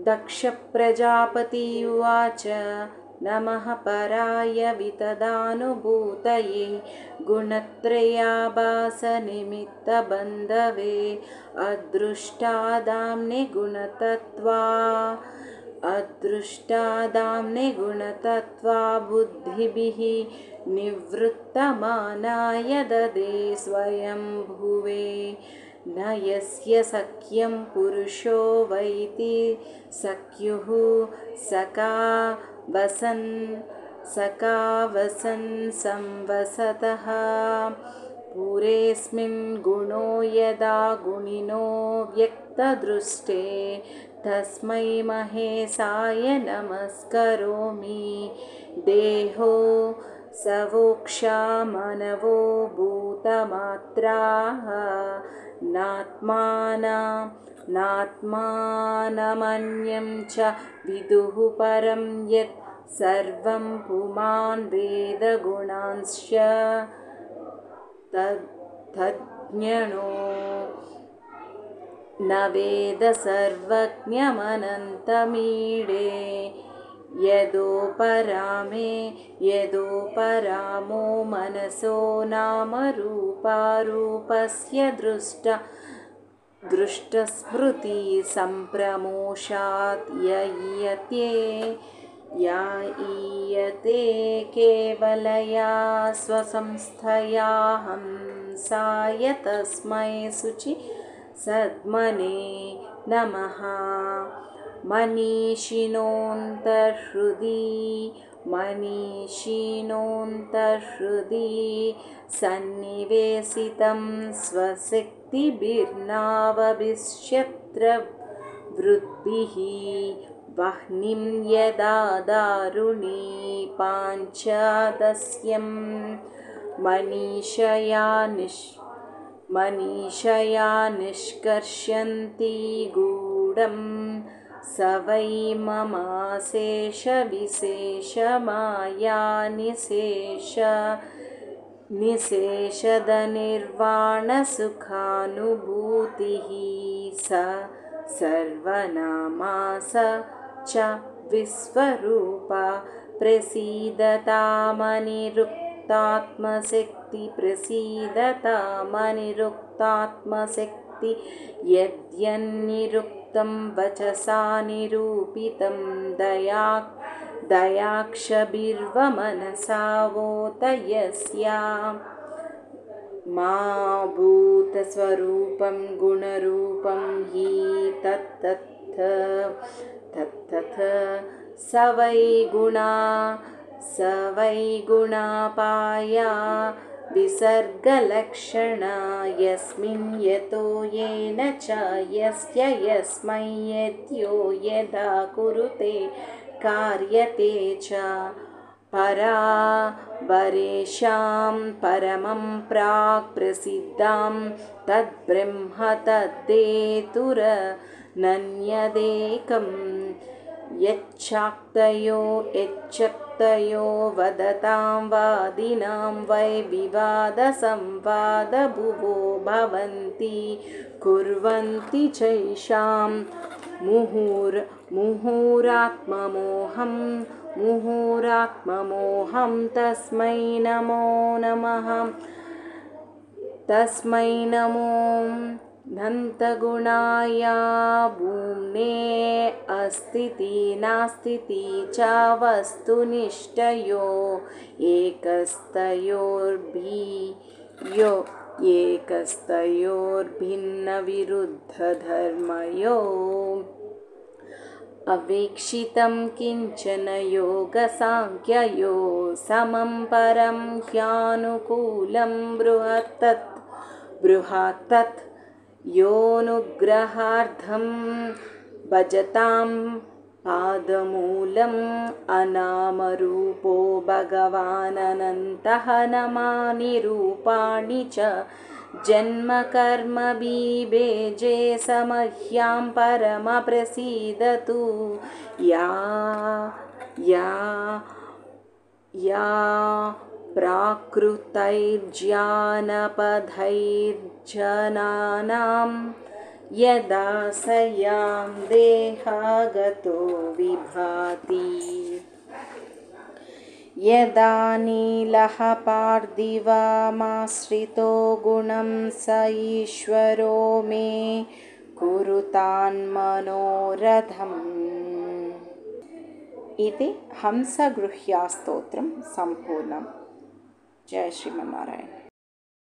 दक्ष प्रजापति उवाच नमः पराय वितदानुभूतये गुणत्रयाभासनिमित्तबन्धवे अदृष्टादाम्ने गुणतत्वा बुद्धिभिः निवृत्तमानाय ददे स्वयंभुवे न यस्य सख्यं पुरुषो वैति सख्युः सखावसन् संवसतः पुरेऽस्मिन् गुणो यदा गुणिनो व्यक्तदृष्टे तस्मै महेशाय नमस्करोमि देहो सवोक्षा मनवो भूतमात्राः नात्मानमन्यं च विदुः परं यत् सर्वं पुमान् वेदगुणांश्च तज्ज्ञो न वेद सर्वज्ञमनन्तमीडे यदोपरामो मनसो नाम रूपारूपस्य दृष्टस्मृति सम्प्रमोषात् ईयते केवलया स्वसंस्थया हंसाय तस्मै शुचि सद्मने नमः मनीषिणोऽन्तर्हृदि सन्निवेशितं स्वशक्तिभिर्नावभिष्यत्रवृद्भिः वह्निं यदा दारुणी पाञ्चदस्यं मनीषया निष्कर्षन्ति गूढं स वै ममाशेषविशेषमाया निशेषदनिर्वाणसुखानुभूतिः स सर्वनामा स च विश्वरूपा प्रसीदतामनिरुक्तात्मशक्ति यद्यन्निरुक्तं वचसा निरूपितं दयाक्षभिर्वमनसा वोत यस्या मा भूतस्वरूपं गुणरूपं हि तत्तत् स वै गुणापाया विसर्गलक्षणा यस्मिन् यतो येन च यस्य यस्मै यद्यो यदा कुरुते कार्यते च परावरेषां परमं प्राक् प्रसिद्धां तद्ब्रह्म तद्देतुरनन्यदेकम् यच्चक्तयो वदतां वादिनां वै विवादसंवादभुवो भवन्ति कुर्वन्ति चैषां मुहुरात्ममोहं तस्मै नमो नन्तगुणाय भूम्ने अस्तिति नास्तिति च वस्तुनिष्ठयो एकस्तयोर्भिन्नविरुद्धधर्मयो अवेक्षितं किञ्चन योगसाङ्ख्ययो समं परं ह्यानुकूलं बृहत्तत् योऽनुग्रहार्थं भजतां पादमूलम् अनामरूपो भगवाननन्तः नमानि रूपाणि च जन्मकर्मभिबेजे समह्यां परमप्रसीदतु या प्राकृतैर्ज्ञानपदैर्जनानां यदा स यां देहागतो विभाति यदा नीलः पार्थिवमाश्रितो गुणं स ईश्वरो मे कुरुतान्मनोरथम् इति हंसगृह्यास्तोत्रं सम्पूर्णम्। जय श्रीमन्नारायण।